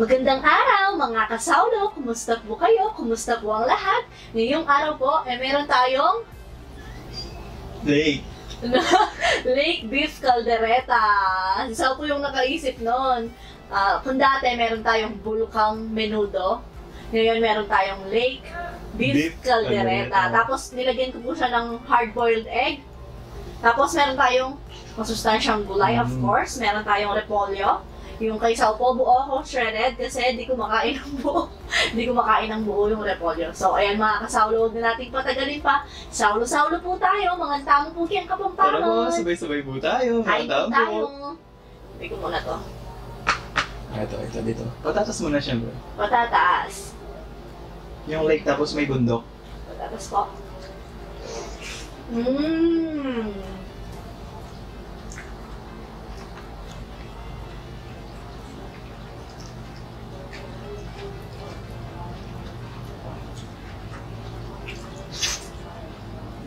Magandang araw mga kasawlo! Kumusta po kayo? Kumusta po ang lahat? Ngayong araw po, meron tayong Lake. Lake Beef Caldereta. Isa po yung nakaisip nun. Kung dati meron tayong bulkang menudo, ngayon meron tayong Lake Beef Caldereta. Tapos nilagyan ko po siya ng hard-boiled egg. Tapos meron tayong masustansyang gulay, of course. Meron tayong repolyo. Yung kay Saupo, buo ako, shredded, kasi di ko makain ng buo. Di ko makain ng buo yung repolyo. So, ayan mga kasawlo, huwag na natin patagalin pa. Saulo-saulo po tayo, mga tamong po kiyang Kapampangan. Tara po, sabay-sabay po tayo. Kain po tayo. Hindi ko muna to. Ito, dito. Patatas muna siyempre. Patatas. Yung lake tapos may bundok. Patatas po.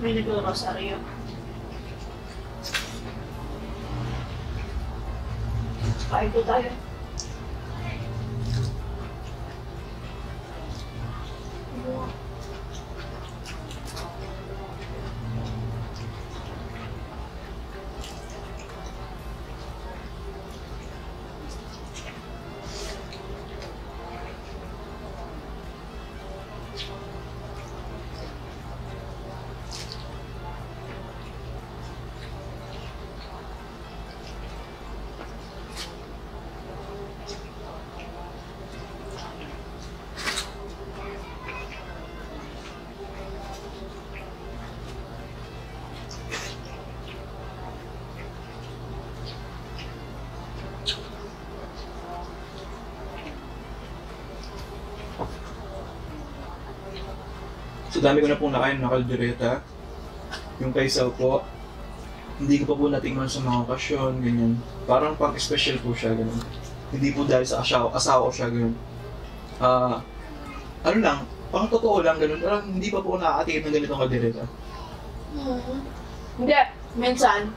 May nag-rosaryo. Kain po tayo. So dami ko na pong nakain na kaldereta. Yung kay Saupo, hindi ko pa po natingnan sa mga okasyon, ganyan. Parang pang-special po siya, ganun. Hindi po dahil sa asawa ko siya, ganun. Ano lang, pang totoo lang, ganun. Parang hindi pa po nakakatingin ng ganitong kaldereta. Hindi, minsan,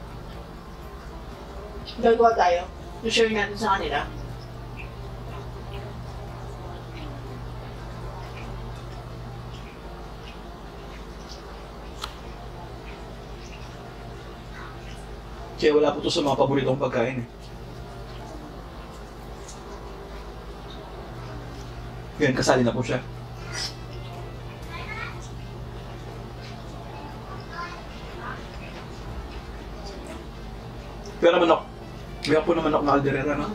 gagawa tayo. I-share natin sa kanila. Kaya wala po to sa mga paboritong pagkain eh. Ngayon, kasali na po siya. Pero manok. May po na manok na kaldereta, no?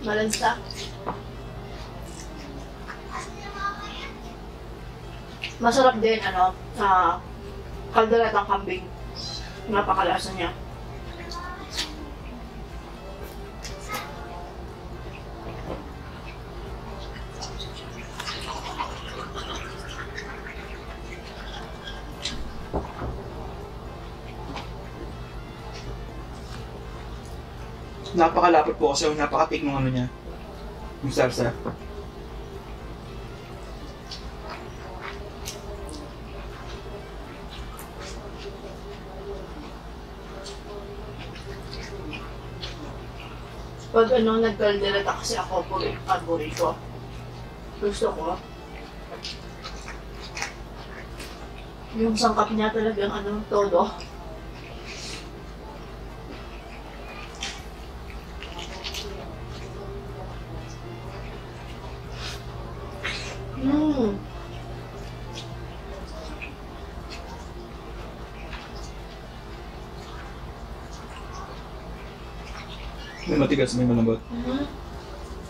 Malansa. Masarap din, kalderetang kambing. Napakalasa niya. Napakalapot po kasi napaka-thick ng ano niya. Yung sarsa. Pag nagkaldereta kasi ako, paborito. Gusto ko. Yung sangkap niya talagang todo. May matigas, may malambot.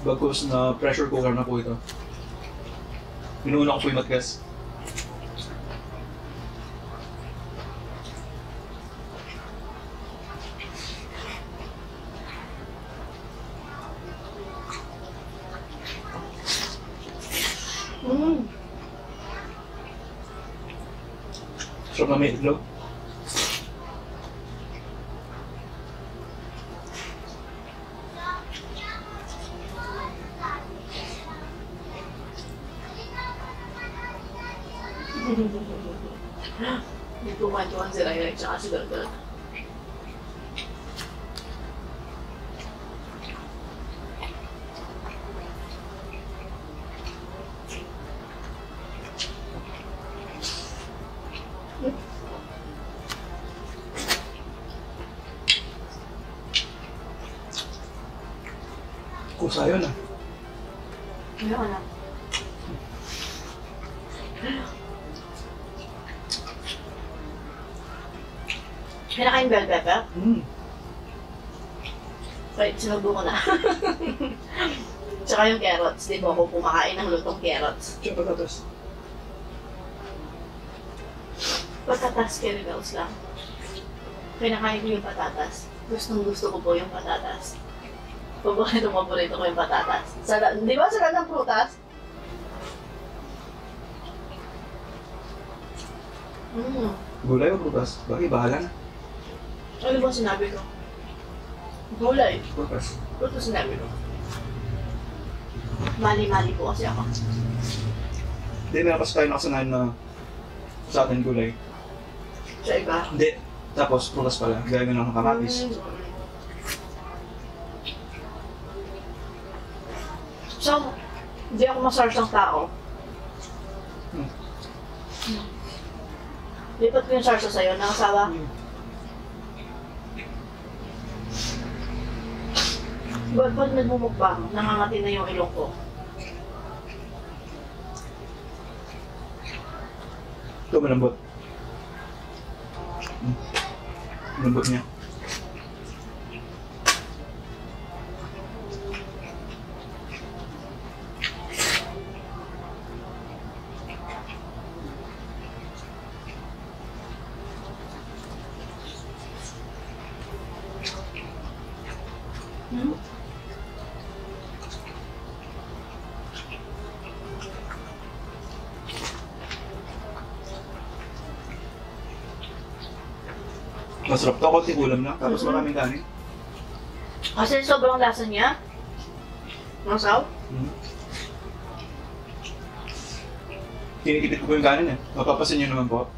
Bagkus na pressure cooker na po ito. Inuuna ko po yung matigas. Sarap na may itlog. Hindi kumantuan si Rai tsaka si Galgal. sayo na. Ayoko na. Kinakain bell pepper? Wait, sinubo ko na. Tsaka yung carrots. Di ba ako kumakain ng lutong carrots? Tsaka patatas. Patatas caramels lang. Kinakain ko yung patatas. Gustong gusto ko po yung patatas. Paborito ko yung patatas. Di ba sa ng prutas? Gulay o prutas? Bakit bahala na? Ano ba sinabi ko? Gulay. Prutas. Prutas sinabi ko. Mali-mali po kasi ako. Hindi, meron kasi tayo nakasanayan na sa atin gulay. Sa iba? Hindi. Tapos prutas pala. Gaya ng kamatis. So, hindi ako masarsang tao. Lipat ko yung sarsa sa'yo, nakasawa. Pag nagmumukbang, nangangati na yung ilong ko. Ito, malambot. Malambot niya. Masarap to, konti ulam lang, tapos maraming kanin. Kasi sobrang lasa niya. Masaw? Kinikipit ko po yung kanin eh. Mapapasin nyo naman po.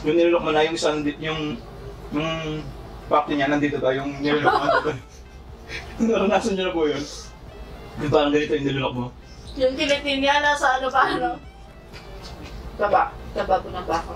Yung nilulok mo na yung isang, yung pakti niya nandito ba, yung nilulok mo nandito. Naranasan niyo na po yun. Yung parang ganito yung nilulok mo. Yung kilitin niya nasa ano pa ano? Taba. Taba po ng bako.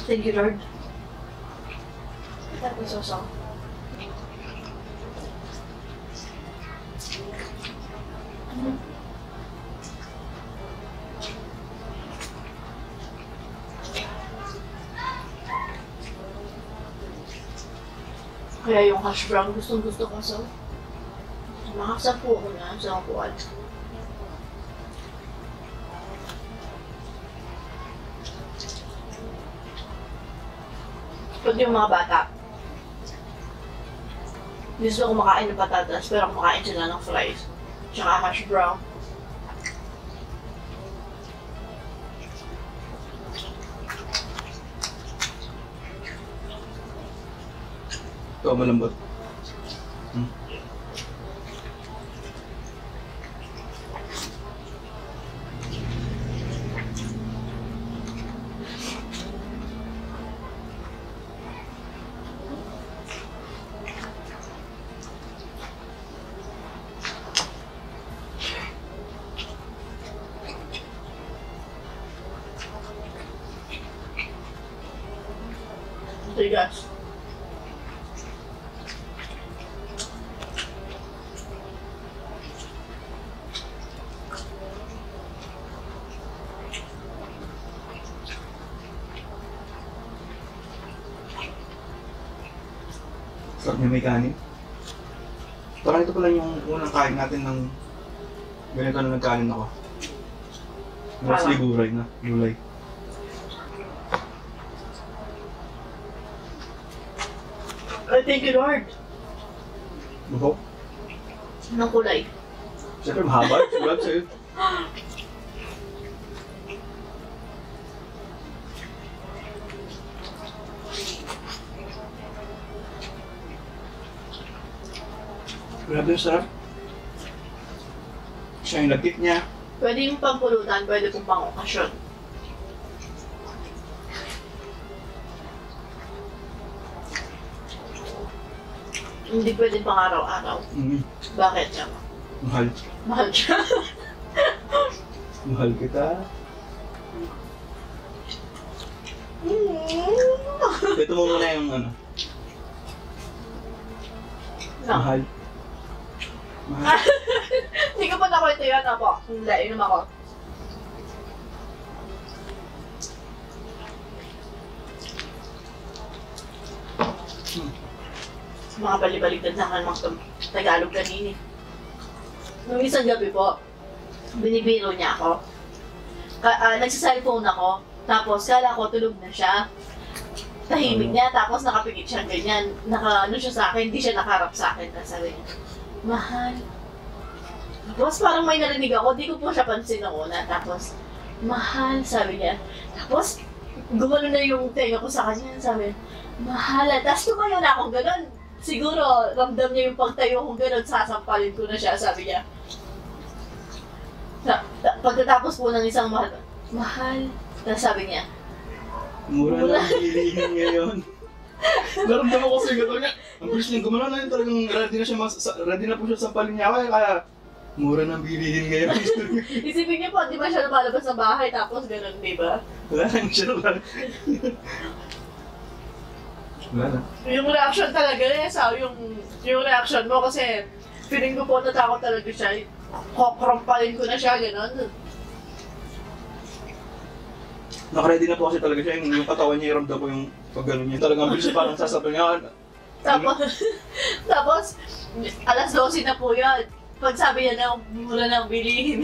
Thank you, Lord. That was so soft. Kaya yung hash brown gustong gusto ko so makasampu ko na sa upuan. Pag yung mga bata, gusto ko makain ng patatas pero kumakain sila ng fries tsaka hash brown. Ito, malambot. Tigas. Sarap niya may kanin. Parang ito pala yung unang kain natin ng ganito na nagkanin ako. Mostly gulay na. Gulay. thank you Lord. Buhok. Anong kulay? Siyempre, mahaba. Sulat sa'yo. Grabe yung sarap. Siya yung lagkit niya. Pwede yung pampulutan, pwede kong pang-okasyon. Hindi pwede pang araw-araw. Bakit siya? Mahal. Mahal siya. Mahal kita. Ito mo muna yung ano. No. Mahal. Mahal. Hindi ko pa nakwento yun, ako. Hindi, inom ako. Mga balibaligtad na kan mga Tagalog kanini. Nung isang gabi po, binibiro niya ako. Nagsa-cellphone ako, tapos kala ko tulog na siya. Tahimik niya, tapos nakapikit siya ganyan. Ano siya sa akin, hindi siya nakaharap sa akin. Tapos sabi niya, mahal. Tapos parang may narinig ako, di ko po siya pansin ng una. Tapos, mahal, sabi niya. Tapos, gumano na yung tenga ko sa kanya. Sabi niya, mahal. Tapos tumayo na ako gano'n. Siguro, ramdam niya yung pagtayo kong gano'n, sasampalin ko na siya, sabi niya. Pagkatapos po ng isang mahal, mahal. Tapos sabi niya, mura lang bilihin ngayon. Naramdaman ko kasi gano'n niya. Ang bilis niyang gumano na yun, talagang ready na po siya sampalin niya ako. Kaya, mura nang bilihin ngayon. Isipin niyo po, di ba siya lumalabas sa bahay, tapos gano'n, di ba? Wala lang siya naman. Wala na. Yung reaction talaga niya, yung reaction mo kasi feeling ko po natakot talaga siya. Kokrompalin ko na siya, gano'n. Nakaready na po kasi talaga siya, yung katawan niya, ramdam ko yung pag gano'n niya. Talagang bilis parang sasabay niya. Tapos, alas 12 na po yun. Pag sabi niya na, mura nang bilihin.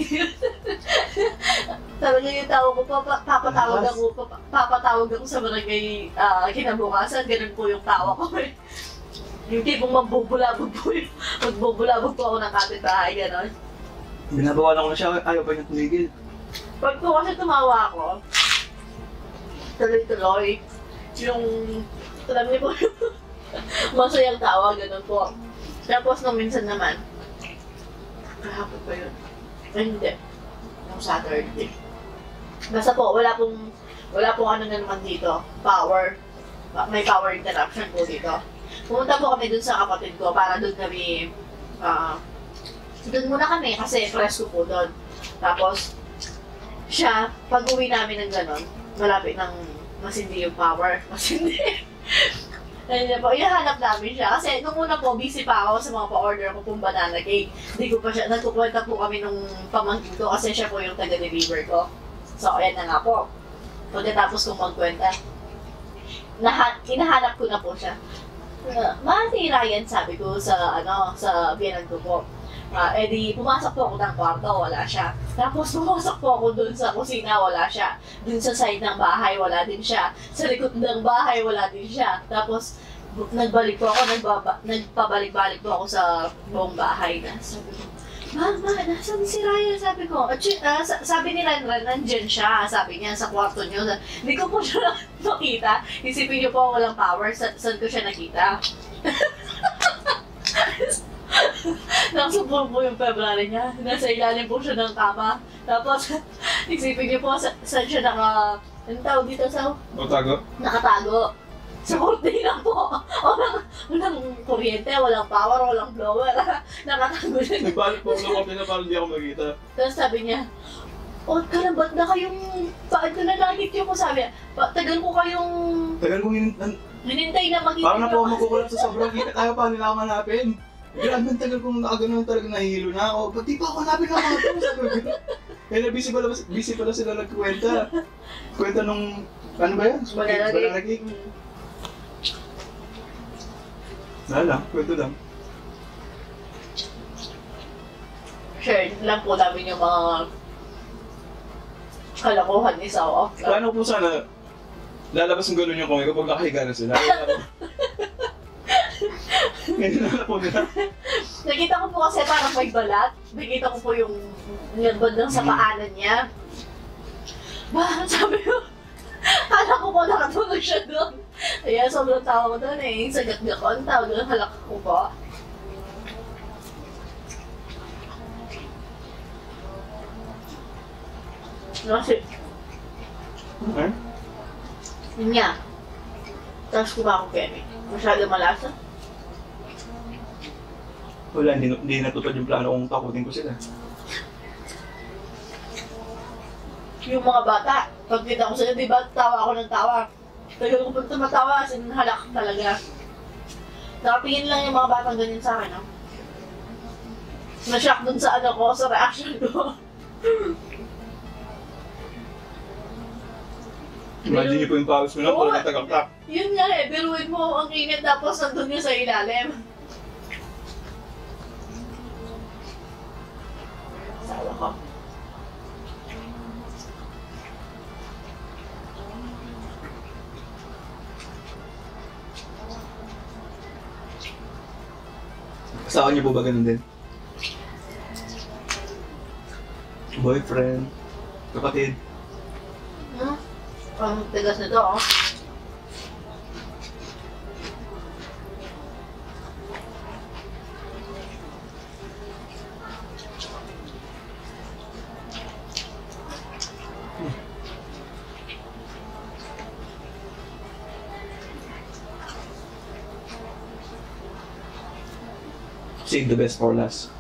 Talaga yung tao ko, papatawag ako sa barangay kinabukasan. Ganun po yung tawa ko eh. Yung tipong magbubulabog po yun. Magbubulabog po ako ng kapitbahay, gano'n. Binabawalan ko na siya, ayaw pa niya tumigil. Pag po kasi tumawa ako, tuloy-tuloy, yung, alam niyo po yung masayang tawa, gano'n po. Tapos nung minsan naman, kahapon pa yun. Ay, hindi. Yung Saturday. Basta po, wala pong ano na naman dito. Power. May power interruption po dito. Pumunta po kami dun sa kapatid ko para dun kami, dun muna kami kasi presko po dun. Tapos, siya, pag uwi namin ng ganon, malapit ng masindi yung power. Masindi. Ayun po, ihahanap namin siya. Kasi nung una po, busy pa ako sa mga pa-order ko pong banana cake. Hindi ko pa siya, nagkukwenta po kami nung pamangkin ko kasi siya po yung taga-deliver ko. So, ayan na nga po. Pagkatapos kong magkwenta, hinahanap ko na po siya. Mahati Ryan, sabi ko sa biyanan ko po. Di pumasok po ako ng kwarto, wala siya. Tapos pumasok po ako dun sa kusina, wala siya. Dun sa side ng bahay, wala din siya. Sa likod ng bahay, wala din siya. Tapos nagbalik po ako, nagpabalik-balik po ako sa buong bahay na. Sabi ko, Mama, nasan si Ryan? Sabi ko, sabi ni Renren, nandyan siya. Sabi niya, sa kwarto niyo. Hindi ko po siya nakita. Isipin niyo po, walang power. Saan ko siya nakita? Nakasubol po yung February niya. Nasa ilalim po siya ng kama. Tapos, isipin niyo po, saan siya anong tawag dito sa? Nakatago? Nakatago. Sa kortina po. Walang kuryente, walang power, walang blower. Nakatago siya. Nagbalik po ako ng kortina para hindi ako makita. Tapos sabi niya, kalambat na kayong, bakit ko na nakikita ko? Sabi niya, tagal ko kayong hinintay na makita. Parang na po ako magkukulat sa sobrang kita. Kaya pa nila ako hanapin. Grabe, ang tagal kong nakagano'n talaga nahihilo na ako. Ba't di pa ako hanapin ng mga ito? Sabi ko. Kaya busy pala sila nagkwenta. Kwenta nung, ano ba yan? Banana cake. Wala lang, kwento lang. Share lang po namin yung mga kalokohan ni Sao. Paano po sana lalabas ng gano'n yung kung kapag nakahiga na sila? Ngayon na po nila. Nakita ko po kasi parang may balat. Nakita ko po yung bandang sa paanan niya. Ba, sabi ko, kala ko po nakatulog siya doon. Kaya sobrang tawa ko doon eh. Sagat ko, ang tawag doon, halak ko po. Kasi, Okay? yun nga. Tapos kumain ko Kemi. Masyado malasa. Wala, hindi natutod yung plano kong takutin ko sila. Yung mga bata, pag kita ko sila, di ba, tawa ako ng tawa. Tagal ko pag tumatawa, as in halak talaga. Nakatingin lang yung mga batang ganyan sa akin, no? Na-shock dun sa ano ko, sa reaction ko. Imagine niyo po yung pawis mo na, Oo. puro natagaktak. Yun nga eh, biruin mo ang init tapos nandun yun sa ilalim. Sawa ko. Asawa niyo po ba ganun din? Boyfriend? Kapatid? Ang tigas nito, oh. Save the best for last.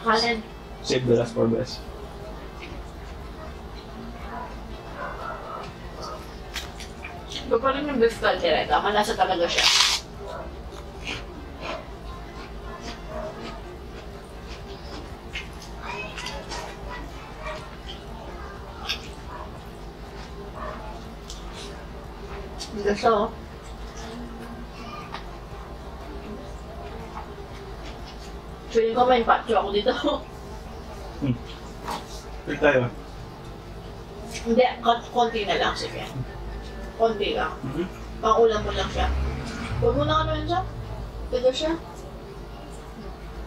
Kanin. Save the last for best. Ito pa rin yung beef caldereta. Malasa talaga siya. Gusto. Feeling ko may patcho ako dito. Wait tayo. Hindi, konti na lang sige. Konti lang. Pang-ulam mo lang siya. Huwag mo na ano yun siya. Tiga siya.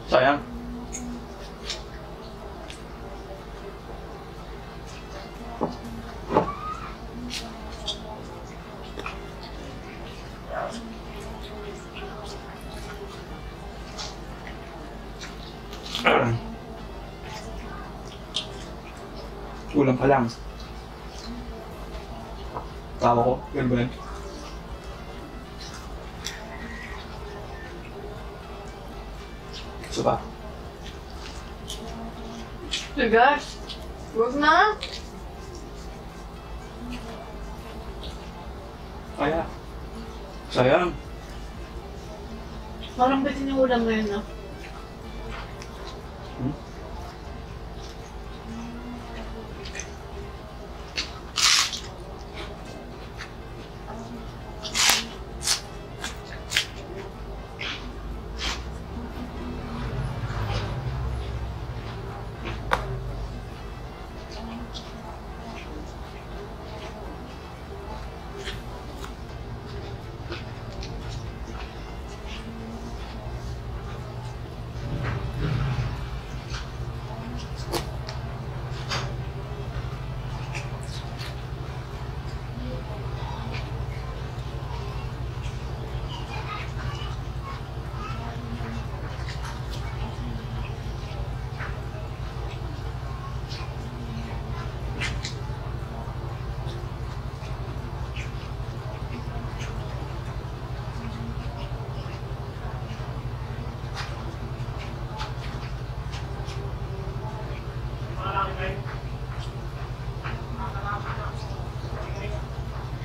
Sayang. Ulam pa lang. Tawa ko, ganun ba yan? Isa pa. Sige. Huwag na. Kaya. Sayang. Parang bitin yung ulam mo yun, no?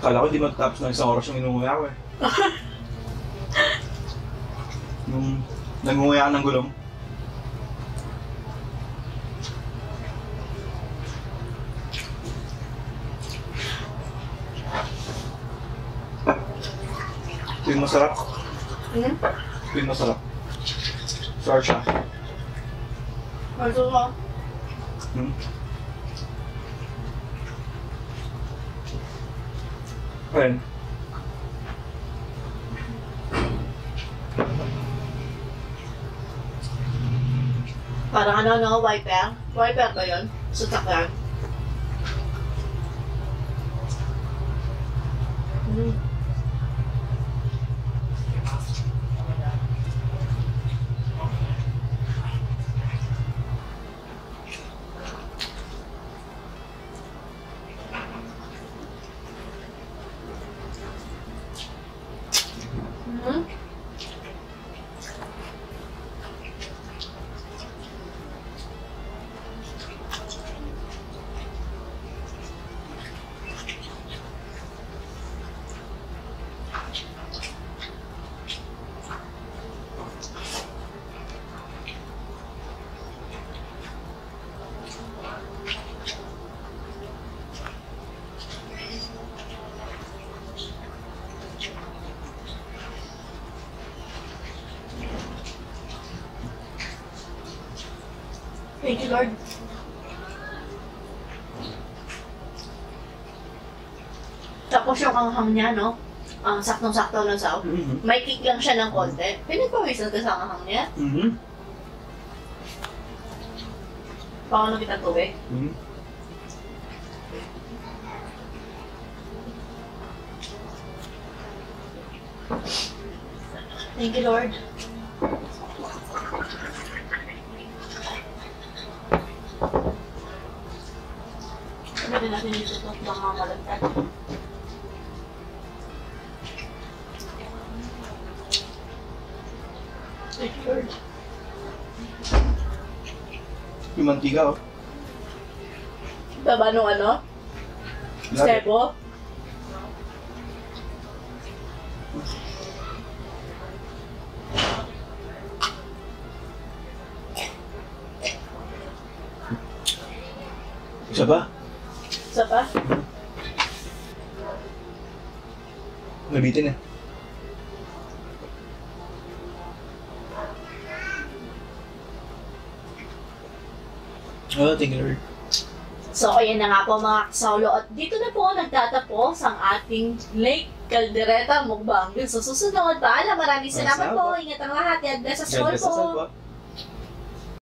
Kala ko di matatapos ng isang oras yung inunguya ko eh. Yung nangunguya ng gulong. Ito yung masarap. Ito yung masarap. Sour siya. Masuk mo. Ayun. Parang ano, no? Wiper? Wiper ba yun? Sa takyan? Hmm. Hmm. Thank you, Lord. Tapos yung anghang niya, no? Ang saktong-sakto lang sa Mhm. may kick lang siya ng konti. Pinagpawisan ka sa anghang niya. Mhm. Paano kita tubig? Mhm. Thank you, Lord. Sabi natin dito ito, mga malagtad. Thank you, Lord. Yung mantika, oh. Baba nung ano? Lagi. Stebo? Isa ba? Isa pa? Nabitin eh. Oh, thank you, Lord. So, ayan na nga po mga kasaulo. At dito na po nagtatapos ang ating Lake Caldereta Mukbang. Sa susunod, paalam. Maraming salamat po. Ingat ang lahat. God bless us all God bless us all po. po.